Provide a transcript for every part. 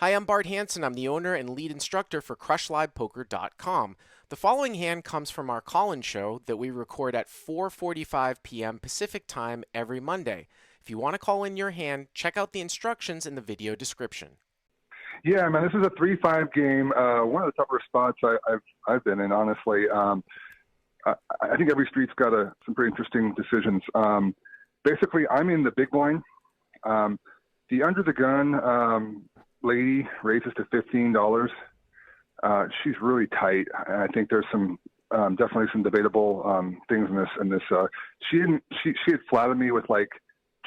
Hi, I'm Bart Hansen. I'm the owner and lead instructor for CrushLivePoker.com. The following hand comes from our call-in show that we record at 4:45 p.m. Pacific Time every Monday. If you want to call in your hand, check out the instructions in the video description. Yeah, man, this is a 3-5 game. One of the tougher spots I've been in, honestly. I think every street's got some pretty interesting decisions. Basically, I'm in the big blind. The under the gun lady raises to $15. She's really tight. I think there's some definitely some debatable things in this. She had flattered me with like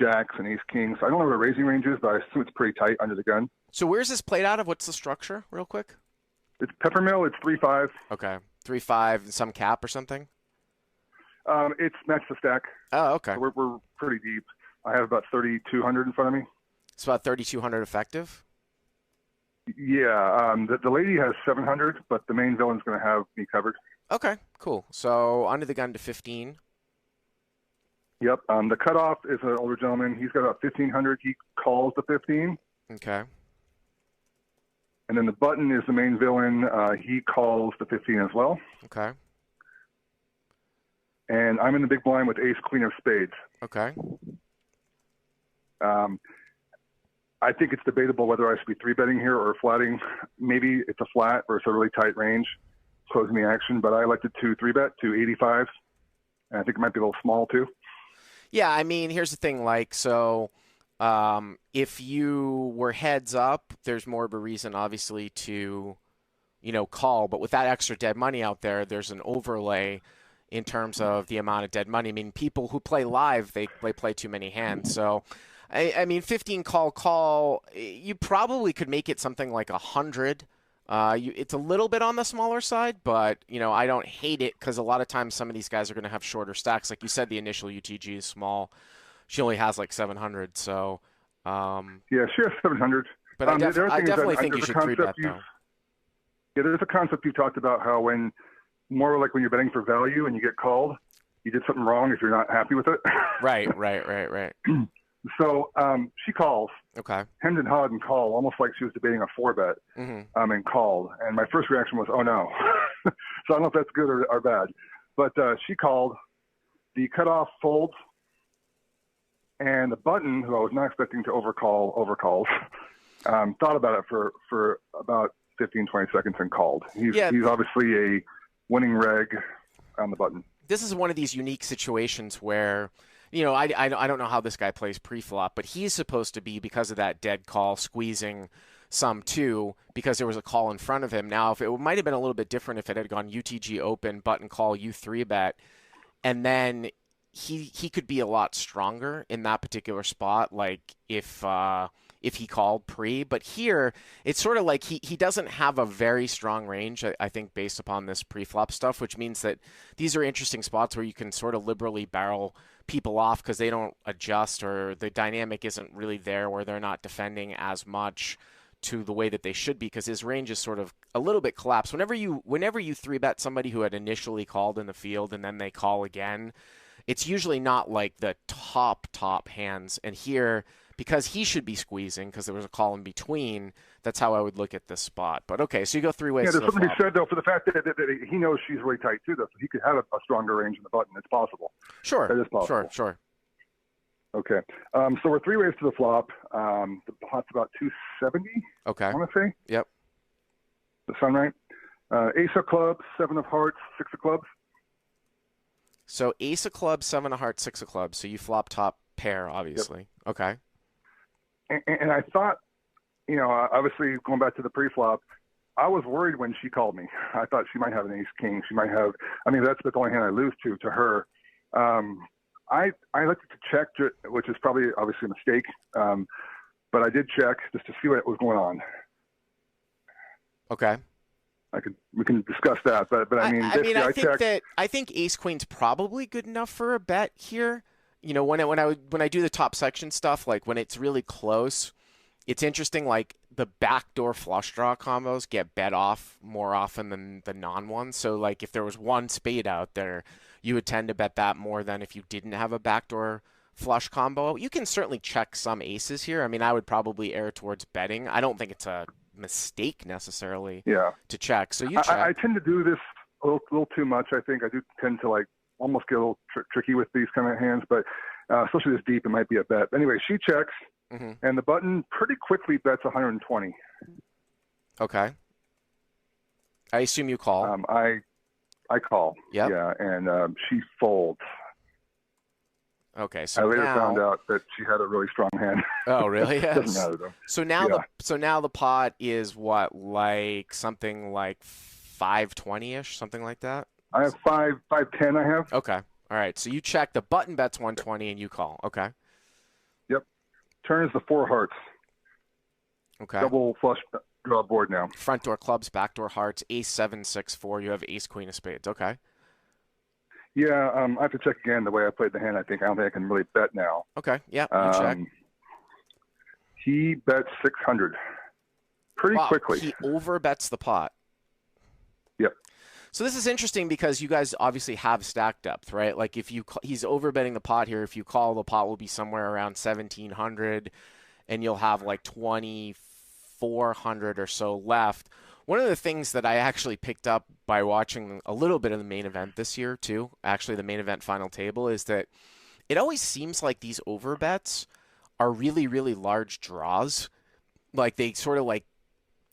jacks and ace kings. I don't know what her raising range is, but I assume it's pretty tight under the gun. So where's this played out of? What's the structure, real quick? It's Peppermill. It's 3-5. Okay, 3-5 and some cap or something. It's match the stack. Oh, okay. So we're pretty deep. I have about 3,200 in front of me. It's about 3,200 effective. Yeah, the lady has 700, but the main villain's going to have me covered. Okay, cool. So under the gun to 15. Yep. The cutoff is an older gentleman. He's got about 1,500. He calls the 15. Okay. And then the button is the main villain. He calls the 15 as well. Okay. And I'm in the big blind with ace, queen of spades. Okay. I think it's debatable whether I should be 3-betting here or flatting. Maybe it's a flat versus a really tight range, closing the action. But I elected to 3-bet to 85. And I think it might be a little small too. Yeah, I mean, here's the thing. Like, so if you were heads up, there's more of a reason, obviously, to, call. But with that extra dead money out there, there's an overlay in terms of the amount of dead money. I mean, people who play live, they play too many hands. So, I mean, 15 call, you probably could make it something like 100. It's a little bit on the smaller side, but, I don't hate it because a lot of times some of these guys are going to have shorter stacks. Like you said, the initial UTG is small. She only has like 700, so... yeah, she has 700. But I definitely think you should 3-bet, though. Yeah, there's a concept you talked about how when you're betting for value and you get called, you did something wrong if you're not happy with it. Right. So she calls. Okay. Hemmed and hawed and called, almost like she was debating a 4-bet, and called. And my first reaction was, oh, no. So I don't know if that's good or bad. But she called. The cutoff folds. And the button, who I was not expecting to overcalls, thought about it for about 15, 20 seconds and called. He's obviously a winning reg on the button. This is one of these unique situations where, I don't know how this guy plays pre-flop, but he's supposed to be, because of that dead call, squeezing some too, because there was a call in front of him. Now, if it might have been a little bit different if it had gone UTG open, button call, you 3-bet, and then he could be a lot stronger in that particular spot, like if he called pre. But here, it's sort of like he doesn't have a very strong range, I think, based upon this pre-flop stuff, which means that these are interesting spots where you can sort of liberally barrel people off because they don't adjust or the dynamic isn't really there where they're not defending as much to the way that they should be because his range is sort of a little bit collapsed. Whenever you 3-bet somebody who had initially called in the field and then they call again, it's usually not like the top hands. And here, because he should be squeezing because there was a call in between, that's how I would look at this spot. But okay, so you go 3 ways. Yeah, there's something to be said, though, for the fact that he knows she's really tight, too, though. So he could have a stronger range in the button. It's possible. Sure. It is possible. Sure. Okay. So we're 3 ways to the flop. The pot's about 270. Okay. I want to say. Yep. The sun right. Ace of clubs, 7 of hearts, 6 of clubs. So ace of clubs, 7 of hearts, 6 of clubs. So you flop top pair, obviously. Yep. Okay. And I thought, obviously going back to the pre-flop, I was worried when she called me. I thought she might have an ace king. She might have. I mean, that's the only hand I lose to her. I elected to check, which is probably obviously a mistake. But I did check just to see what was going on. Okay. We can discuss that, but I mean, I think ace queen's probably good enough for a bet here. When I do the top section stuff, like when it's really close, it's interesting. Like the backdoor flush draw combos get bet off more often than the non ones. So like if there was one spade out there, you would tend to bet that more than if you didn't have a backdoor flush combo. You can certainly check some aces here. I mean, I would probably err towards betting. I don't think it's a mistake necessarily Yeah. to check. So you check. I tend to do this a little too much. I think I do tend to like almost get a little tricky with these kind of hands, but especially this deep, it might be a bet. Anyway, she checks, and the button pretty quickly bets 120. Okay. I assume you call. I call. Yep. Yeah, and she folds. Okay, so I later now, found out that she had a really strong hand. Oh, really? Yes. Doesn't matter though. So now the pot is what, like something like 520-ish, something like that? I have 510. I have. Okay. All right. So you check, the button bets 120 and you call. Okay. Yep. Turn is the 4 hearts. Okay. Double flush draw board now. Front door clubs, back door hearts, ace 7, 6, 4. You have ace queen of spades. Okay. Yeah, I have to check again the way I played the hand. I don't think I can really bet now. Okay. Yeah. You check. He bets 600 pretty quickly. He overbets the pot. Yep. So this is interesting because you guys obviously have stack depth, right? Like if he's overbetting the pot here. If you call, the pot will be somewhere around 1,700, and you'll have like 2,400 or so left. One of the things that I actually picked up by watching a little bit of the main event this year too, actually the main event final table, is that it always seems like these overbets are really, really large draws. Like they sort of like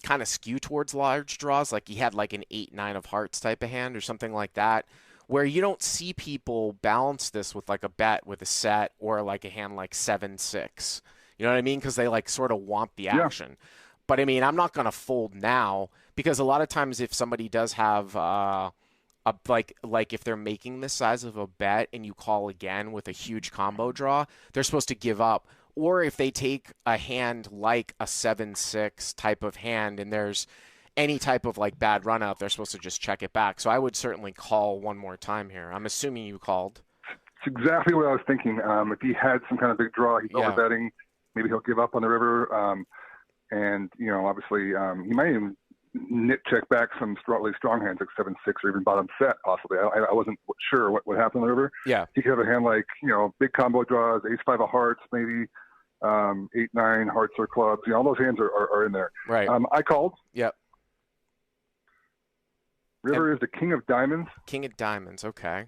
kind of skew towards large draws. Like he had like an 8-9 of hearts type of hand or something like that, where you don't see people balance this with like a bet with a set or like a hand like 7-6. You know what I mean? Because they like sort of want the action. Yeah. But I mean, I'm not going to fold now because a lot of times if somebody does have like if they're making this size of a bet and you call again with a huge combo draw, they're supposed to give up. Or if they take a hand like a 7-6 type of hand and there's any type of like bad run out, they're supposed to just check it back. So I would certainly call one more time here. I'm assuming you called. It's exactly what I was thinking. If he had some kind of big draw, he's overbetting. Maybe he'll give up on the river. And, obviously he might even nit check back some really strong hands like 7-6 or even bottom set possibly. I wasn't sure what would happen on the river. Yeah. He could have a hand like, big combo draws, ace-5 of hearts, maybe 8-9 hearts or clubs. All those hands are in there. Right. I called. Yep. River is the king of diamonds. King of diamonds. Okay.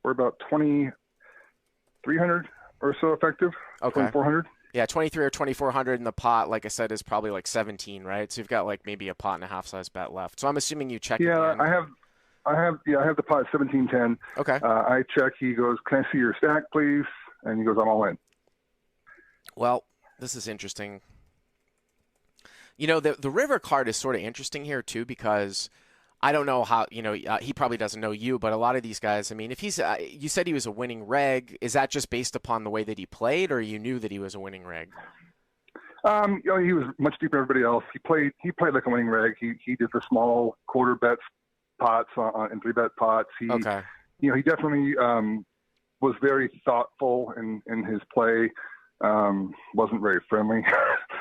We're about 2,300 or so effective. Okay. 2,400. Yeah, 23 or 2,400 in the pot, like I said, is probably like 17, right? So you've got like maybe a pot and a half size bet left. So I'm assuming you check. Yeah, again. I have the pot at 1710. Okay. I check. He goes, "Can I see your stack, please?" And he goes, "I'm all in." Well, this is interesting. The river card is sort of interesting here too because I don't know how, he probably doesn't know you, but a lot of these guys, I mean, if he's, you said he was a winning reg, is that just based upon the way that he played, or you knew that he was a winning reg? He was much deeper than everybody else. He played like a winning reg. He did the small quarter bets pots and 3-bet pots. He definitely was very thoughtful in his play. Wasn't very friendly.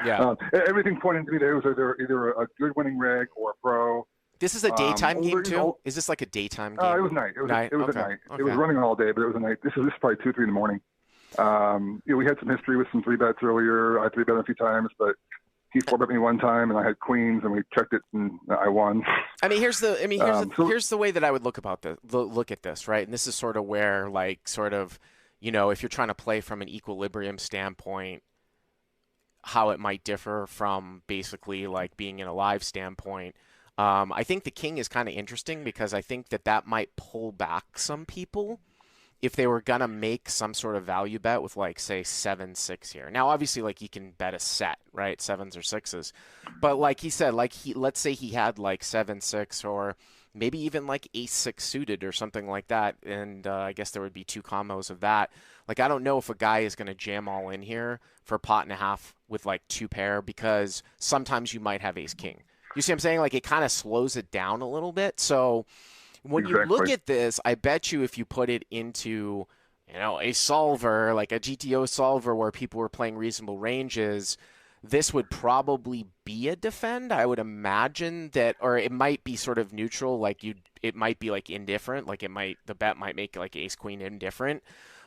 Yeah. Everything pointed to me that it was either a good winning reg or a pro. This is a daytime game too? Is this like a daytime game? It was night. It was night? A night. Okay. It was running all day, but it was a night. This is probably 2 or 3 in the morning. We had some history with some 3-bets earlier. I 3-bet a few times, but he 4-bet me one time, and I had queens, and we checked it, and I won. Here's the way that I would look at this, right? And this is sort of where, if you're trying to play from an equilibrium standpoint, how it might differ from basically like being in a live standpoint. I think the king is kind of interesting because I think that might pull back some people if they were going to make some sort of value bet with like, say, 7-6 here. Now, obviously, like you can bet a set, right? 7s or 6s. But like he said, let's say he had like 7-6 or maybe even like ace-6 suited or something like that. And I guess there would be 2 combos of that. Like, I don't know if a guy is going to jam all in here for a pot and a half with like 2 pair because sometimes you might have ace-king. You see what I'm saying? Like, it kind of slows it down a little bit. So when you look at this, I bet you if you put it into, a solver, like a GTO solver where people were playing reasonable ranges, this would probably be a defend. I would imagine that, or it might be sort of neutral. Like it might be like indifferent. Like the bet might make like ace queen indifferent.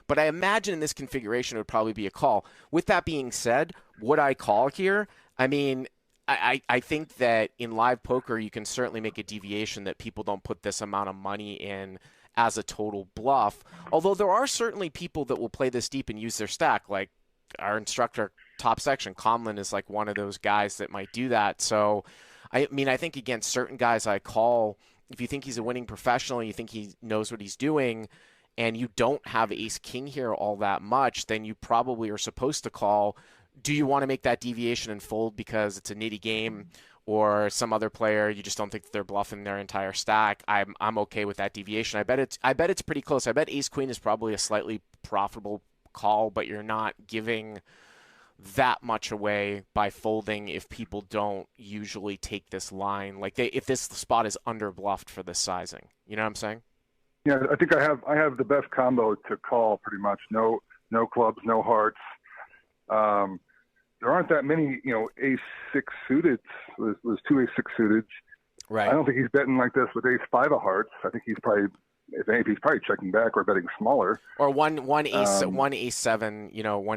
But I imagine in this configuration it would probably be a call. With that being said, would I call here? I mean, I think that in live poker you can certainly make a deviation that people don't put this amount of money in as a total bluff. Although there are certainly people that will play this deep and use their stack, like our instructor top section, Conlon is like one of those guys that might do that. So I mean, I think against certain guys I call, if you think he's a winning professional, you think he knows what he's doing, and you don't have ace king here all that much, then you probably are supposed to call. Do you want to make that deviation and fold because it's a nitty game, or some other player you just don't think that they're bluffing their entire stack? I'm okay with that deviation. I bet it's pretty close. I bet ace queen is probably a slightly profitable call, but you're not giving that much away by folding if people don't usually take this line. Like if this spot is under bluffed for this sizing. You know what I'm saying? Yeah, I think I have the best combo to call pretty much. No clubs, no hearts. There aren't that many, ace six suited. There's two ace six suited. Right. I don't think he's betting like this with ace five of hearts. I think he's probably, if anything, he's probably checking back or betting smaller. Or one ace seven, one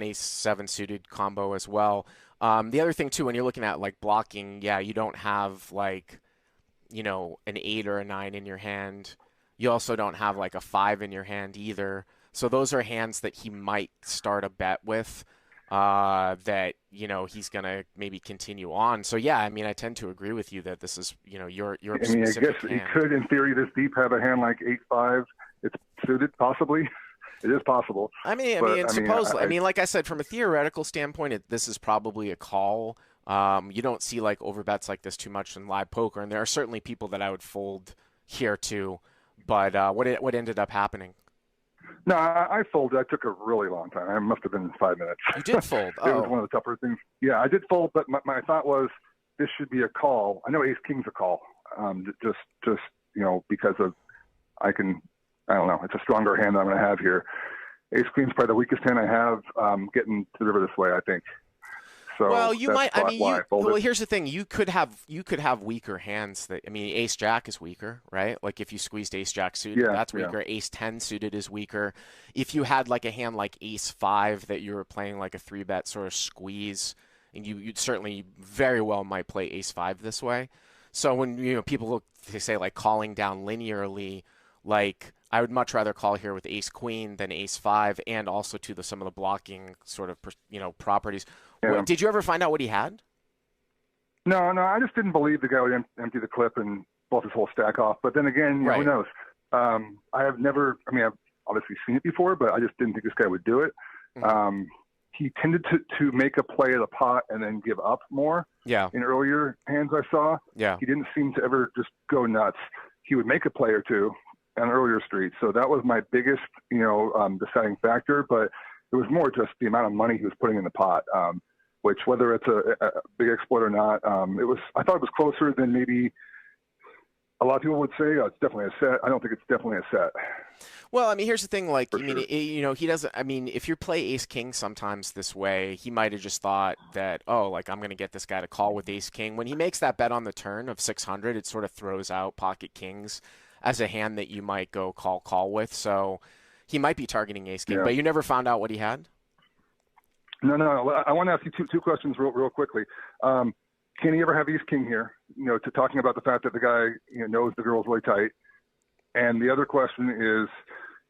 ace seven suited combo as well. The other thing too, when you're looking at like blocking, yeah, you don't have like, an 8 or a 9 in your hand. You also don't have like a 5 in your hand either. So those are hands that he might start a bet with, that, he's going to maybe continue on. So yeah, I mean, I tend to agree with you that this is, your I mean, I guess hand. he could, in theory, this deep have a hand like 8-5. It's suited, possibly. It is possible. Supposedly. Like I said, from a theoretical standpoint, this is probably a call. You don't see like overbets like this too much in live poker, and there are certainly people that I would fold here too. But what ended up happening? No, I folded. I took a really long time. It must have been 5 minutes. You did fold. It was one of the tougher things. Yeah, I did fold, but my thought was this should be a call. I know ace king's a call, just because of I don't know. It's a stronger hand that I'm going to have here. Ace queen's probably the weakest hand I have getting to the river this way, I think. So well, you might. Well, here's the thing. You could have weaker hands. Ace jack is weaker, right? Like if you squeezed ace jack suited, that's weaker. Yeah. Ace 10 suited is weaker. If you had like a hand like ace 5 that you were playing like a 3-bet sort of squeeze, and you'd certainly very well might play ace 5 this way. So when people they say like calling down linearly, like I would much rather call here with ace queen than ace 5, and also to some of the blocking sort of properties. Yeah. Did you ever find out what he had? No, I just didn't believe the guy would empty the clip and bluff his whole stack off. But then again, who knows? I have never. I've obviously seen it before, but I just didn't think this guy would do it. Mm-hmm. He tended to make a play of the pot and then give up more. Yeah. In earlier hands I saw. Yeah. He didn't seem to ever just go nuts. He would make a play or two on earlier streets. So that was my biggest, deciding factor. But it was more just the amount of money he was putting in the pot, which whether it's a big exploit or not, I thought it was closer than maybe a lot of people would say. It's definitely a set. I don't think it's definitely a set. Well, here's the thing. Like, he doesn't. If you play ace king sometimes this way, he might have just thought that, I'm going to get this guy to call with ace king. When he makes that bet on the turn of 600, it sort of throws out pocket kings as a hand that you might go call with. So he might be targeting ace king, but you never found out what he had? No. I want to ask you two questions real quickly. Can he ever have ace king here? To talking about the fact that the guy knows the girl's really tight. And the other question is,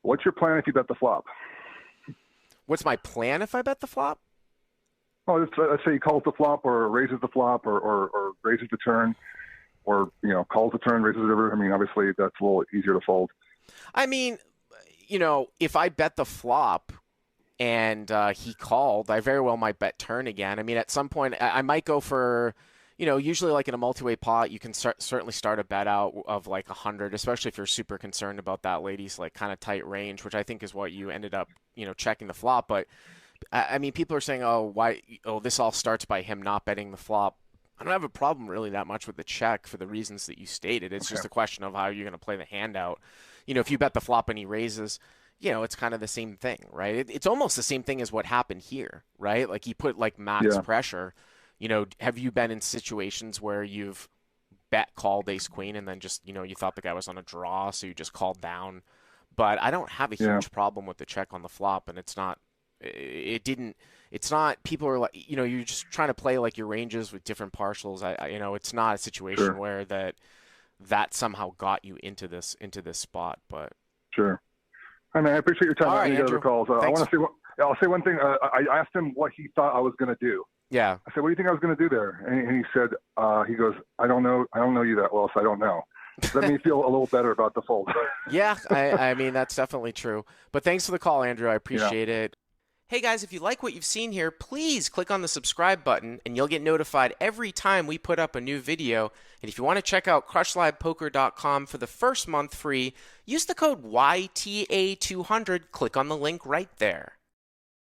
what's your plan if you bet the flop? What's my plan if I bet the flop? Oh, let's say he calls the flop or raises the flop or raises the turn or, calls the turn, raises the river. Obviously that's a little easier to fold. If I bet the flop and he called, I very well might bet turn again. At some point I might go for, usually like in a multi-way pot, you can certainly start a bet out of like 100, especially if you're super concerned about that lady's like kind of tight range, which I think is what you ended up, checking the flop. But people are saying, this all starts by him not betting the flop. I don't have a problem really that much with the check for the reasons that you stated. It's just a question of how you're going to play the hand out. If you bet the flop and he raises, it's kind of the same thing, right? It's almost the same thing as what happened here, right? Like he put like max pressure. Have you been in situations where you've bet called ace queen and then just, you thought the guy was on a draw, so you just called down but I don't have a Yeah. huge problem with the check on the flop, and it's not. It's not. People are like, you're just trying to play like your ranges with different partials. It's not a situation Sure. where that somehow got you into this spot, but. Sure. I mean, I appreciate your time. All I right, need other Andrew. calls. I Thanks. want to say. I'll say one thing. I asked him what he thought I was going to do. Yeah. I said, "What do you think I was going to do there?" And he said, "He goes, I don't know. I don't know you that well, so I don't know." Let me feel a little better about the fold. Yeah, I mean, that's definitely true. But thanks for the call, Andrew. I appreciate it. Hey guys, if you like what you've seen here, please click on the subscribe button and you'll get notified every time we put up a new video. And if you want to check out crushlivepoker.com for the first month free, use the code YTA200. Click on the link right there.